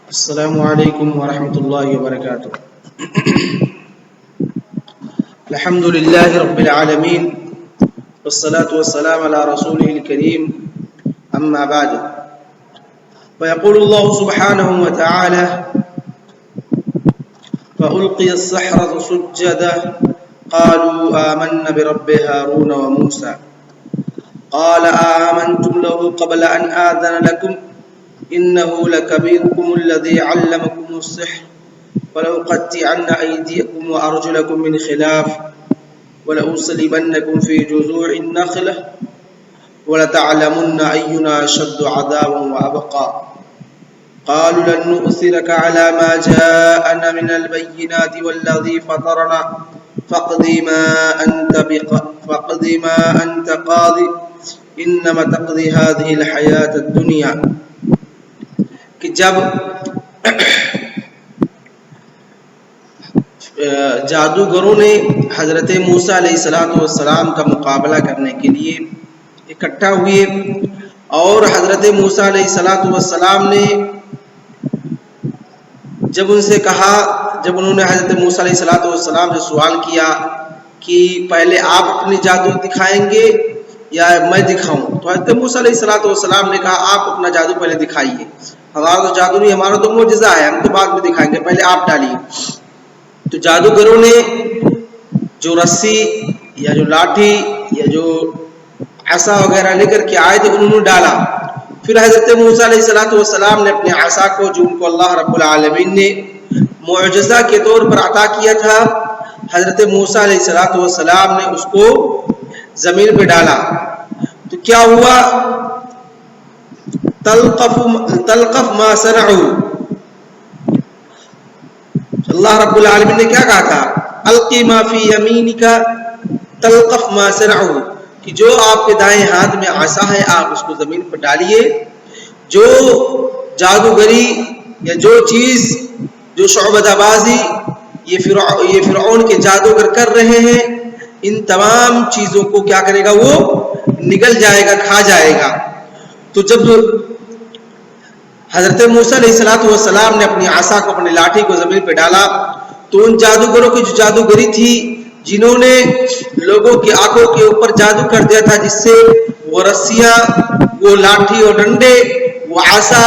السلام علیکم ورحمۃ اللہ وبرکاتہ۔ الحمد للہ رب العالمین والصلاة والسلام على رسوله الكریم اما بعد فيقول الله سبحانه وتعالى فألقي السحرة سجدا قالوا آمنا برب هارون وموسى قال آمنتم له قبل أن آذن لكم إنه لكبيركم الذي علمكم السحر فلأقطعن أيديكم وأرجلكم من خلاف ولأصلبنكم في جذوع النخلة ولتعلمن أينا أشد عذابا وأبقى قالوا لن نؤثرك على ما جاءنا من البينات والذي فطرنا فاقض ما أنت قاض إنما تقضي هذه الحياة الدنيا۔ کہ جب جادوگروں نے حضرت موسیٰ علیہ السلام کا مقابلہ کرنے کے لیے اکٹھا ہوئے اور حضرت موسیٰ علیہ السلام نے جب ان سے کہا، جب انہوں نے حضرت موسیٰ علیہ السلام سے سوال کیا کہ پہلے آپ اپنے جادو دکھائیں گے یا میں دکھاؤں، تو حضرت موسیٰ علیہ السلام نے کہا آپ اپنا جادو پہلے دکھائیے، ہمارا تو جادو نہیں، ہمارا تو معجزہ ہے، ہم تو بعد میں دکھائیں گے، پہلے آپ ڈالیے۔ تو جادوگروں نے جو رسی یا جو لاٹھی یا جو عصا وغیرہ لے کر کے آئے تھے انہوں نے ڈالا۔ پھر حضرت موسیٰ علیہ السلام نے اپنے عصا کو، جو ان کو اللہ رب العالمین نے معجزہ کے طور پر عطا کیا تھا، حضرت موسیٰ علیہ السلام نے اس کو زمین پہ ڈالا تو کیا ہوا؟ تلقف ما صنعوا، اللہ رب العالمین نے کیا کہا تھا؟ القی ما فی یمینک تلقف ما صنعوا، کہ جو آپ کے دائیں ہاتھ میں عصا ہے آپ اس کو زمین پر ڈالیے۔ جو جادوگری یا جو چیز، جو شعبدہ بازی یہ فرعون کے جادوگر کر رہے ہیں، ان تمام چیزوں کو کیا کرے گا؟ وہ نگل جائے گا، کھا جائے گا۔ تو جب حضرت موسیٰ علیہ السلام نے اپنی عصا کو، اپنی لاٹھی کو زمین پہ ڈالا تو ان جادوگروں کی جو جادوگری تھی، جنہوں نے لوگوں کی آنکھوں کے اوپر جادو کر دیا تھا، جس سے وہ رسیاں، وہ لاٹھی اور ڈنڈے، وہ عصا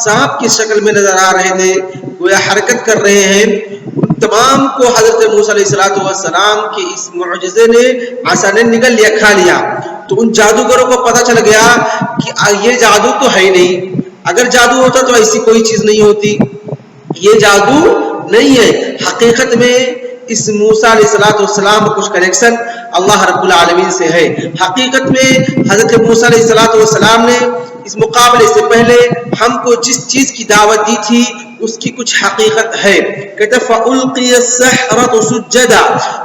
سانپ کی شکل میں نظر آ رہے تھے، گویا حرکت کر رہے ہیں، ان تمام کو حضرت موسیٰ علیہ السلام کے اس معجزے نے، عصا نے نگل لیا، کھا لیا۔ تو ان جادوگروں کو پتہ چل گیا کہ یہ جادو تو ہے ہی نہیں، اگر جادو ہوتا تو ایسی کوئی چیز نہیں ہوتی، یہ جادو نہیں ہے۔ حقیقت میں اس موسیٰ علیہ السلام کا کچھ کنیکشن اللہ رب العالمین سے ہے۔ حقیقت میں حضرت موسیٰ علیہ السلام نے اس مقابلے سے پہلے ہم کو جس چیز کی دعوت دی تھی اس کی کچھ حقیقت ہے۔ کہتے فَأُلْقِيَ السَّحْرَةُ سُجَّدًا،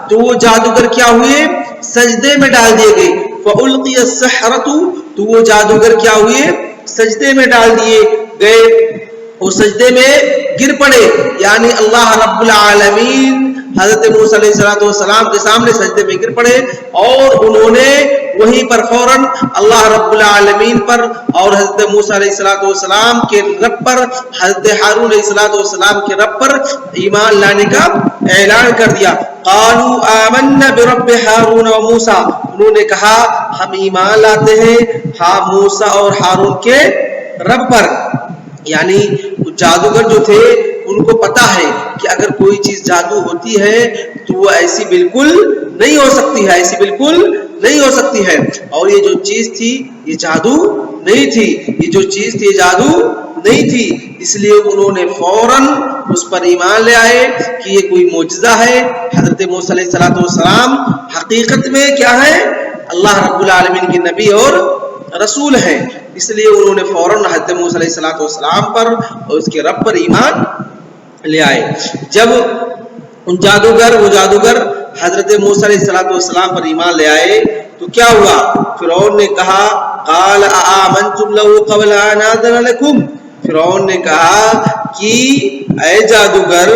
تو وہ جادوگر کیا ہوئے؟ سجدے میں ڈال دیے گئے۔ فَأُلْقِيَ السَّحْرَةُ، تو وہ جادوگر کیا ہوئے؟ سجدے میں ڈال دیے گئے، وہ سجدے میں گر پڑے، یعنی اللہ رب العالمین حضرت موسیٰ علیہ السلام کے سامنے سجدے میں گر پڑے، اور انہوں نے وہیں پر فوراً اللہ رب العالمین پر اور حضرت موسیٰ علیہ السلام کے رب پر، حضرت ہارون علیہ السلام کے رب پر ایمان لانے کا اعلان کر دیا۔ قالوا آمنا برب ہارون و موسیٰ، انہوں نے کہا ہم ایمان لاتے ہیں موسیٰ اور ہارون کے رب پر۔ یعنی جادوگر جو تھے ان کو پتا ہے کہ اگر کوئی چیز جادو ہوتی ہے تو وہ ایسی بالکل نہیں ہو سکتی ہے، ایسی بالکل نہیں ہو سکتی ہے، اور یہ جو چیز تھی یہ جادو نہیں تھی، یہ جو چیز تھی یہ جادو نہیں تھی، اس لیے انہوں نے فوراً اس پر ایمان لے آئے کہ یہ کوئی معجزہ ہے۔ حضرت موسیٰ علیہ السلام حقیقت میں کیا ہے؟ اللہ رب العالمین کے نبی اور رسول ہیں، اس لیے انہوں نے فوراً حضرت موسیٰ علیہ السلام پر اور اس کے رب پر ایمان لے آئے۔ جب وہ جادوگر حضرت موسیٰ علیہ السلام پر ایمان لے آئے تو کیا ہوا؟ فرعون نے کہا قال آمنتم له قبل ان آذن لكم، فرعون نے کہا کہ اے جادوگر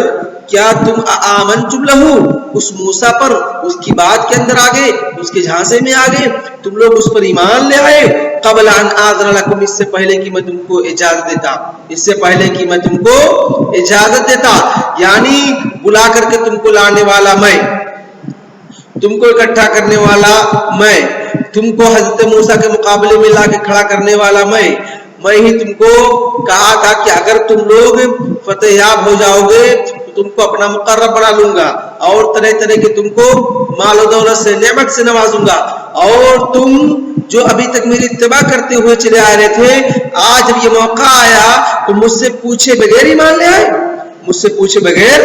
کیا تم آمنتم لہو اس موسیٰ پر اس کی بات کے اندر آگے اس کے جھانسے میں آگے تم لوگ اس پر ایمان لے آئے؟ قبل ان آذن لکم، اس سے پہلے کہ میں تم کو اجازت دیتا، اس سے پہلے کہ میں تم کو اجازت دیتا، یعنی بلا کر کے تم کو لانے والا میں، تم کو اکٹھا کرنے والا میں، تم کو حضرت موسیٰ کے مقابلے میں لا کے کھڑا کرنے والا میں ہی تم کو کہا تھا کہ اگر تم لوگ فتح یاب ہو جاؤ گے تو تم کو اپنا مقرب بنا لوں گا، اور طرح طرح کے تم کو مال و دولت سے، نعمت سے نوازوں گا، اور تم جو ابھی تک میری اتباع کرتے ہوئے چلے آ رہے تھے، آج جب یہ موقع آیا تو مجھ سے پوچھے بغیر ایمان لے آئے، مجھ سے پوچھے بغیر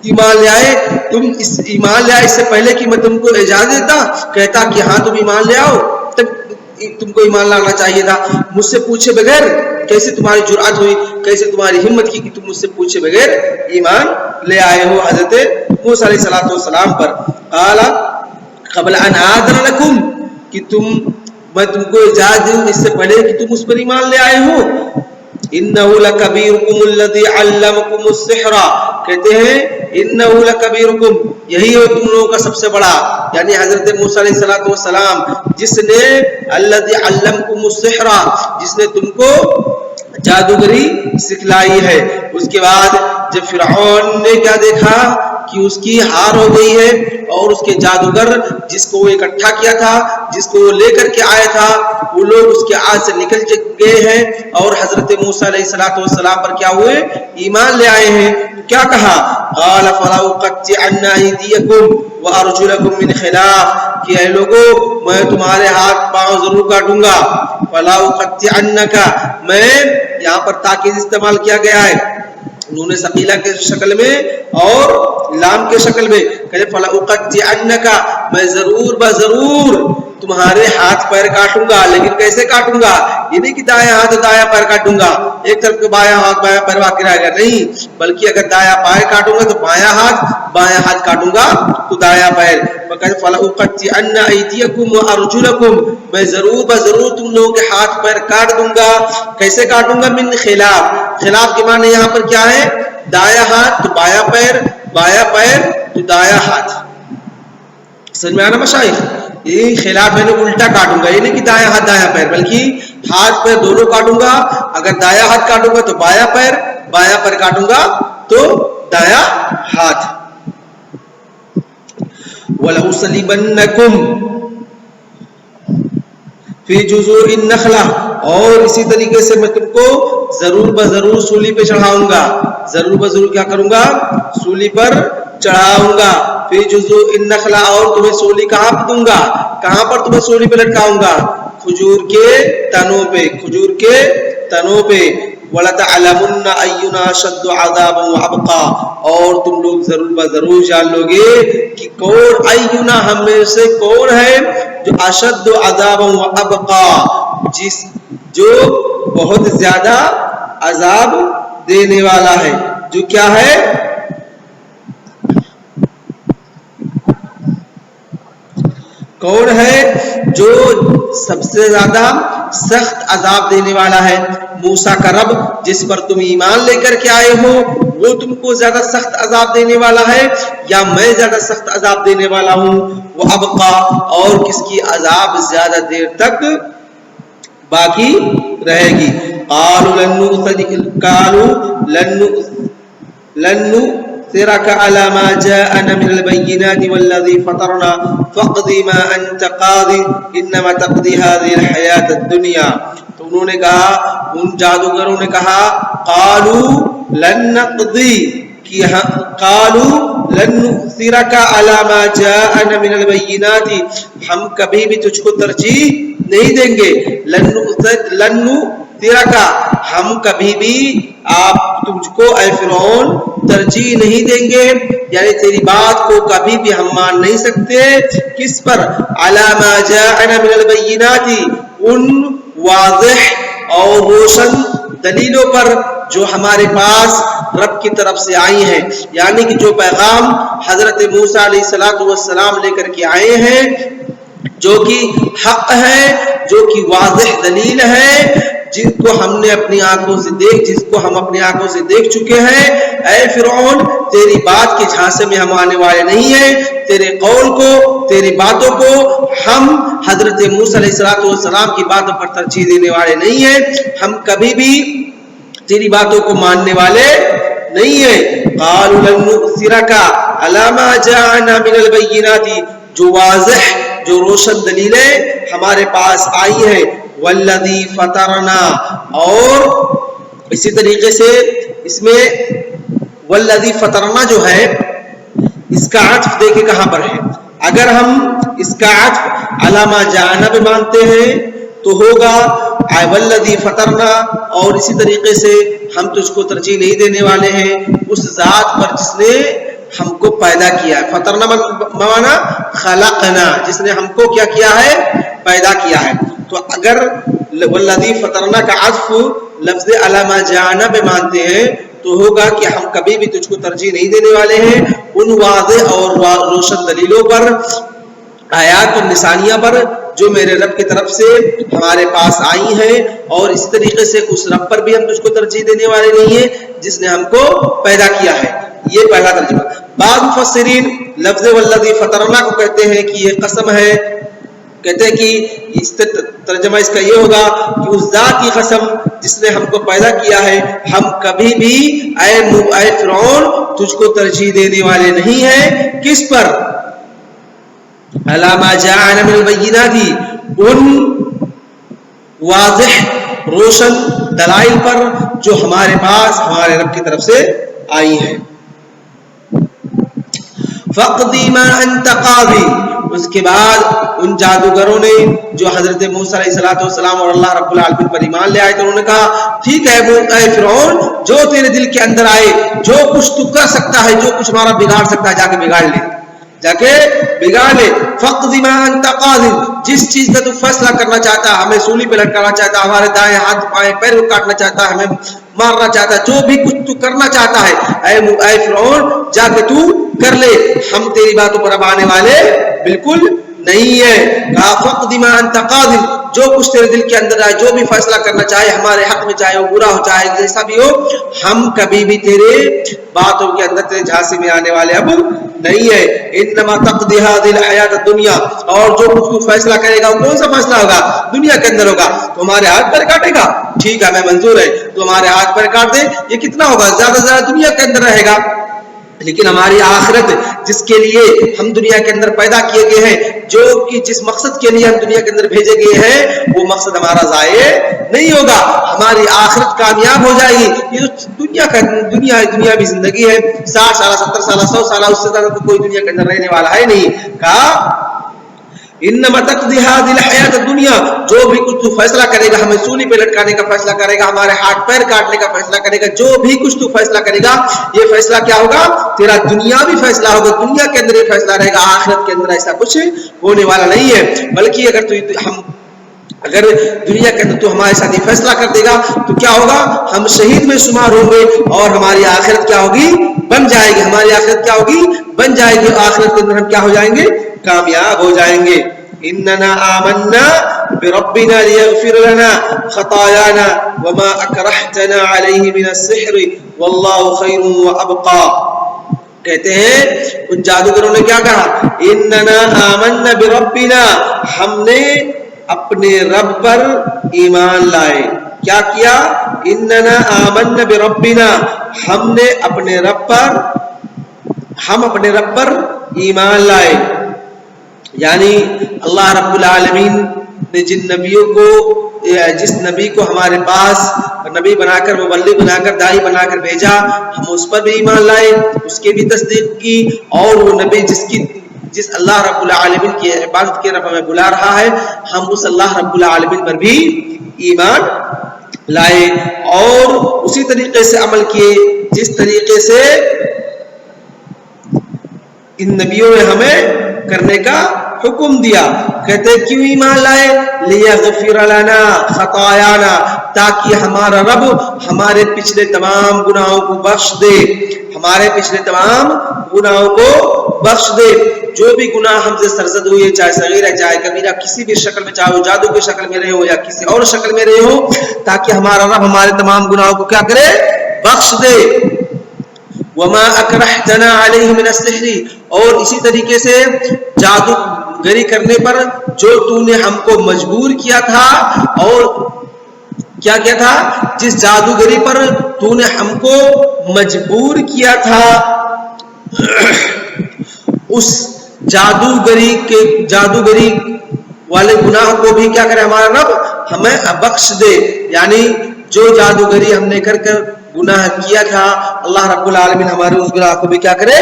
ایمان لے آئے، تم اس ایمان لے آئے اس سے پہلے کہ میں تم کو اجازت دیتا، کہتا کہ ہاں تم ایمان لے آؤ، تب تم کو ایمان لانا چاہیے تھا، مجھ سے پوچھے بغیر کیسے تمہاری جرأت ہوئی، کیسے تمہاری ہمت کی کہ تم مجھ سے پوچھے بغیر ایمان لے آئے ہو حضرت موسیٰ علیہ السلام پر۔ قال قبل ان آذن لکم، کہ میں تم کو اجازت دوں اس سے پہلے کہ تم اس پر ایمان لے آئے ہو۔ انہ لکبیرکم الذی علمکم السحر، کہتے ہیں انہ لکبیرکم، یہی ہے تم لوگوں کا سب سے بڑا، یعنی حضرت موسیٰ علیہ السلام جس نے الذی علمکم السحر، جس نے تم کو جادوگری سکھلائی ہے۔ اس کے بعد جب فرعون نے کیا دیکھا کہ اس کی ہار ہو گئی ہے اور اس کے جادوگر جس کو وہ اکٹھا کیا تھا، جس کو وہ لے کر کے آیا تھا، وہ لوگ اس کے ہاتھ سے نکل گئے ہیں اور حضرت موسیٰ علیہ السلام پر کیا ہوئے؟ ایمان لے آئے ہیں۔ کیا کہا؟ قال فلأقطعن أيديكم وأرجلكم من خلاف، کہ اے لوگوں میں تمہارے ہاتھ پاؤں ضرور کاٹوں گا۔ فلأقطعنك، میں یہاں پر تاکید استعمال کیا گیا ہے نون ثقیلہ کے شکل میں اور لام کے شکل میں، کہ فلأقطعنك، میں ضرور بضرور تمہارے ہاتھ پیر کاٹوں گا، لیکن کیسے کاٹوں گا؟ یہ نہیں کہ دایاں ہاتھ دایاں پیر کاٹوں گا، ایک طرف کے بایاں ہاتھ بایاں پیر باقی رہے گا، نہیں، بلکہ اگر دایاں پیر کاٹوں گا تو بایاں ہاتھ کاٹوں گا تو دایاں پیر۔ فلأقطعن أيديكم وأرجلكم، میں ضرور بضرور تم لوگوں کے ہاتھ پیر کاٹ دوں گا۔ کیسے کاٹوں گا؟ من خلاف، خلاف کے معنی یہاں پر کیا ہے؟ دایاں ہاتھ تو بایاں پیر، بایاں پیر تو دایاں ہاتھ۔ سمجھ میں آنا مشائخ؟ یہ خلاف میں نے الٹا کاٹوں گا، یہ نہیں کہ دایاں ہاتھ دایاں پیر، بلکہ ہاتھ پیر دونوں کاٹوں گا۔ اگر دایاں ہاتھ کاٹوں گا تو بایاں پیر، بایاں پیر کاٹوں گا تو دایاں ہاتھ۔ وَلَأُصْلِبَنَّكُمْ فِي جُذُوعِ النَّخْلَةِ، اور اسی طریقے سے میں تم کو ضرور بضرور سولی پہ چڑھاؤں گا، ضرور بضرور کیا کروں گا؟ سولی پر چڑھاؤں گا۔ فی جذوع النخلہ، اور تمہیں سولی کہاں پہ دوں گا؟ کہاں پر تمہیں سولی پہ لٹکاؤں گا؟ کھجور کے تنوں پہ، کھجور کے تنوں پہ۔ وَلَتَعْلَمُنَّ أَيُّنَا أَشَدُّ عَذَابًا وَأَبْقَىٰ، اور تم لوگ ضرور بضرور جان لو گے کہ کون اینا، ہم میں سے کون ہے جو اشد عذابا وابقا، جو بہت زیادہ عذاب دینے والا ہے، جو کیا ہے؟ کون ہے جو سب سے زیادہ سخت عذاب دینے والا ہے؟ موسیٰ کا رب جس پر تم ایمان لے کر کے آئے ہو وہ تم کو زیادہ سخت عذاب دینے والا ہے یا میں زیادہ سخت عذاب دینے والا ہوں؟ وہ ابقا، اور کس کی عذاب زیادہ دیر تک باقی رہے گی؟ قالوا لن نؤثرك على ما جاءنا من البينات والذي فطرنا فاقض ما انت قاض انما تقضي هذه الحياة الدنيا۔ تو انہوں نے کہا، ان جادوگروں نے کہا، قالوا لن نقضي، قالوا لن نؤثرك على ما جاءنا من البينات، ہم کبھی بھی تجھ کو ترجیح نہیں دیں گے، لن نؤثرك، ہم کبھی بھی تجھ کو اے فرعون ترجیح نہیں دیں گے، یعنی تیری بات کو کبھی بھی ہم مان نہیں سکتے۔ کس پر؟ علی ما جاءنا من البینات، ان واضح اور روشن دلیلوں پر جو ہمارے پاس رب کی طرف سے آئی ہیں، یعنی کہ جو پیغام حضرت موسیٰ علیہ السلام لے کر کے آئے ہیں، جو کہ حق ہے، جو کہ واضح دلیل ہے، جس کو ہم اپنی آنکھوں سے دیکھ چکے ہیں، اے فرعون تیری بات کے جھانسے میں ہم آنے والے نہیں ہیں، تیرے قول کو، تیری باتوں کو ہم حضرت موسیٰ علیہ السلام کی باتوں پر ترجیح دینے والے نہیں ہیں، ہم کبھی بھی تیری باتوں کو ماننے والے نہیں ہیں۔ قالوا لن نؤثرك على ما جاءنا من البينات، جو واضح جو روشن دلیلیں ہمارے پاس آئی ہیں، والذی فطرنا، اور اسی طریقے سے اس میں والذی فطرنا جو ہے اس کا عطف دیکھیں کہاں پر ہے، اگر ہم اس کا عطف علی ما جاءنا پہ مانتے ہیں تو ہوگا والذی فطرنا، اور اسی طریقے سے ہم تجھ کو ترجیح نہیں دینے والے ہیں اس ذات پر جس نے ہم کو پیدا کیا ہے۔ فطرنا مانا خلقنا، جس نے ہم کو کیا کیا ہے، پیدا کیا ہے۔ تو اگر والذی فطرنا کا عطف لفظ علی ما جاءنا پہ مانتے ہیں تو ہوگا کہ ہم کبھی بھی تجھ کو ترجیح نہیں دینے والے ہیں ان واضح اور روشن دلیلوں پر، آیات اور نشانیاں پر جو میرے رب کی طرف سے ہمارے پاس آئی ہیں، اور اس طریقے سے اس رب پر بھی ہم تجھ کو ترجیح دینے والے نہیں ہیں جس نے ہم کو پیدا کیا ہے۔ یہ پہلا ترجمہ۔ بعض مفسرین لفظ والذی فطرنا کو کہتے ہیں کہ یہ قسم ہے، کہتے ہیں کہ اس ترجمہ اس کا یہ ہوگا کہ اس ذات کی قسم جس نے ہم کو پیدا کیا ہے، ہم کبھی بھی اے فرعون تجھ کو ترجیح دینے والے نہیں ہیں، کس پر؟ علی ما جاءنا من البینات، ان واضح روشن دلائل پر جو ہمارے پاس ہمارے رب کی طرف سے آئی ہیں۔ فَاقْضِ مَا أَنْتَ قَاضٍ، اس کے بعد ان جادوگروں نے جو حضرت موسیٰ علیہ السلام اور اللہ رب العالمین پر ایمان لے آئے تو انہوں نے کہا ٹھیک ہے اے فرعون، جو تیرے دل کے اندر آئے، جو کچھ تو کر سکتا ہے، جو کچھ ہمارا بگاڑ سکتا ہے، جا کے بگاڑ لے، جا کے بگاڑ لے۔ فَاقْضِ مَا أَنْتَ قَاضٍ، جس چیز کا تو فیصلہ کرنا چاہتا ہے، ہمیں سولی پہ لٹکانا چاہتا ہے، ہمارے دائیں ہاتھ بائیں پیر کو کاٹنا چاہتا ہے، ہمیں مارنا چاہتا ہے، جو بھی کچھ تو کرنا چاہتا ہے اے فرعون جا کے تو کر لے، ہم تیری باتوں پر اب آنے والے بالکل نہیں ہے۔ کہا فَاقْضِ مَا أَنْتَ قَاضٍ، جو کچھ تیرے دل کے اندر آئے، جو بھی فیصلہ کرنا چاہے ہمارے حق میں، چاہے وہ برا ہو چاہے جیسا بھی ہو، ہم کبھی بھی تیرے باتوں کے اندر تیرے جھانسی میں آنے والے اب نہیں ہے۔ انما تقضی هذه الحیات الدنیا، اور جو کچھ تو فیصلہ کرے گا وہ کون سا فیصلہ ہوگا؟ دنیا کے اندر ہوگا۔ تو ہمارے ہاتھ پر کاٹے گا، ٹھیک ہے میں منظور ہے، تو ہمارے ہاتھ پر کاٹ دے، یہ کتنا ہوگا؟ زیادہ سے زیادہ دنیا کے اندر رہے گا، لیکن ہماری آخرت جس کے لیے ہم دنیا کے اندر پیدا کیے گئے ہیں، جو کہ جس مقصد کے لیے ہم دنیا کے اندر بھیجے گئے ہیں، وہ مقصد ہمارا ضائع نہیں ہوگا، ہماری آخرت کامیاب ہو جائے گی۔ یہ جو دنیاوی زندگی ہے، 60 سال 70 سال 100 سال، اس سے زیادہ تو کوئی دنیا کے اندر رہنے والا ہے نہیں۔ کہا انما تقضی هذه الحیات الدنیا، جو بھی کچھ تو فیصلہ کرے گا، ہمیں سولی پہ لٹکانے کا فیصلہ کرے گا، ہمارے ہاتھ پیر کاٹنے کا فیصلہ کرے گا، جو بھی کچھ تو فیصلہ کرے گا، یہ فیصلہ کیا ہوگا؟ تیرا دنیاوی فیصلہ ہوگا، دنیا کے اندر یہ فیصلہ رہے گا، آخرت کے اندر ایسا کچھ ہونے والا نہیں ہے۔ بلکہ اگر دنیا کے اندر تو ہمارے ساتھ یہ فیصلہ کر دے گا تو کیا ہوگا؟ ہم شہید میں شمار ہوں گے، اور ہماری آخرت کیا ہوگی؟ بن جائے گی، ہماری آخرت کیا ہوگی؟ بن جائے گی، آخرت کے اندر ہم کیا ہو جائیں گے؟ کامیاب ہو جائیں گے۔ اننا آمنا بربنا لیغفر لنا خطایانا وما اکرہتنا علیہ من السحر واللہ خیر وابقا۔ کہتے ہیں ان جادوگروں نے کیا کہا؟ اننا آمنا بربنا، ہم نے اپنے رب پر ایمان لائے۔ کیا کیا؟ اننا آمنا بربنا، ہم اپنے رب پر ایمان لائے، یعنی اللہ رب العالمین نے جس نبی کو ہمارے پاس نبی بنا کر، مبلغ بنا کر، داعی بنا کر بھیجا، ہم اس پر بھی ایمان لائے، اس کی بھی تصدیق کی، اور وہ نبی جس اللہ رب العالمین کی عبادت کی طرف ہمیں بلا رہا ہے، ہم اس اللہ رب العالمین پر بھی ایمان لائے، اور اسی طریقے سے عمل کیے جس طریقے سے ان نبیوں نے ہمیں کرنے کا حکم دیا۔ کہتے کیوں ایمان لائے؟ لیغفر لنا خطایانا، تاکہ ہمارا رب ہمارے پچھلے تمام گناہوں کو بخش دے، ہمارے پچھلے تمام گناہوں کو بخش دے. جو بھی گناہ ہم سے سرزد ہوئی ہے چاہے صغیر ہے چاہے کبیرہ کسی بھی شکل میں چاہے وہ جادو کی شکل میں رہے ہو یا کسی اور شکل میں رہے ہو تاکہ ہمارا رب ہمارے تمام گناہوں کو کیا کرے بخش دے. وما اکرہتنا علیہ من السحر اور اسی طریقے سے جادوگری کرنے پر جو تو نے ہم کو مجبور کیا تھا اور کیا کیا تھا جس جادوگری پر تو نے ہم کو مجبور کیا تھا اس جادوگری والے گناہ کو بھی کیا کرے ہمارا رب ہمیں بخش دے. یعنی جو جادوگری ہم نے کر گناہ کیا تھا اللہ رب العالمین ہمارے اس گناہ کو بھی کیا کرے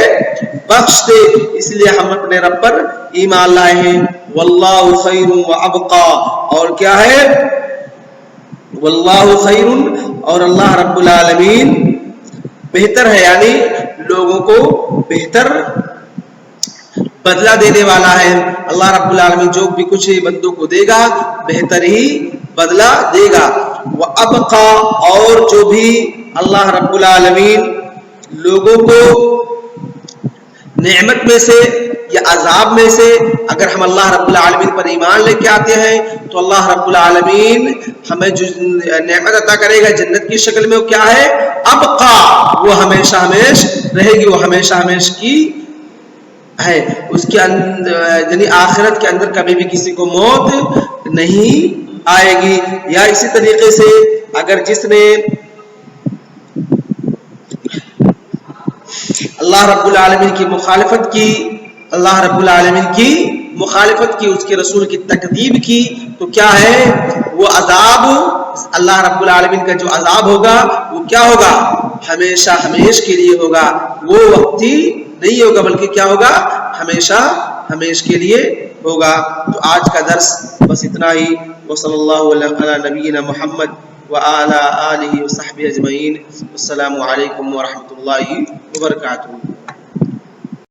بخش دے. اس لیے ہم اپنے رب پر ایمان لائے ہیں. واللہ خیر وابقا اور کیا ہے واللہ خیر اور اللہ رب العالمین بہتر ہے یعنی لوگوں کو بہتر بدلہ دینے والا ہے. اللہ رب العالمین جو بھی کچھ بندوں کو دے گا بہتر ہی بدلہ دے گا. وابقا اور جو بھی اللہ رب العالمین لوگوں کو نعمت میں سے یا عذاب میں سے اگر ہم اللہ رب العالمین پر ایمان لے کے آتے ہیں تو اللہ رب العالمین ہمیں جو نعمت عطا کرے گا جنت کی شکل میں وہ کیا ہے ابقا وہ ہمیشہ ہمیش رہے گی وہ ہمیشہ ہمیش کی ہے. اس کے یعنی آخرت کے اندر کبھی بھی کسی کو موت نہیں آئے گی. یا اسی طریقے سے اگر جس نے اللہ رب العالمین کی مخالفت کی اللہ رب العالمین کی مخالفت کی اس کے رسول کی تکذیب کی تو کیا ہے وہ عذاب اللہ رب العالمین کا جو عذاب ہوگا وہ کیا ہوگا ہمیشہ ہمیش کے لیے ہوگا. وہ وقتی نہیں ہوگا بلکہ کیا ہوگا ہمیشہ ہمیش کے لیے ہوگا. تو آج کا درس بس اتنا ہی. وصلی اللہ علی نبینا محمد وعلی آلہ وصحبہ اجمعین. السلام علیکم ورحمۃ اللہ وبرکاتہ.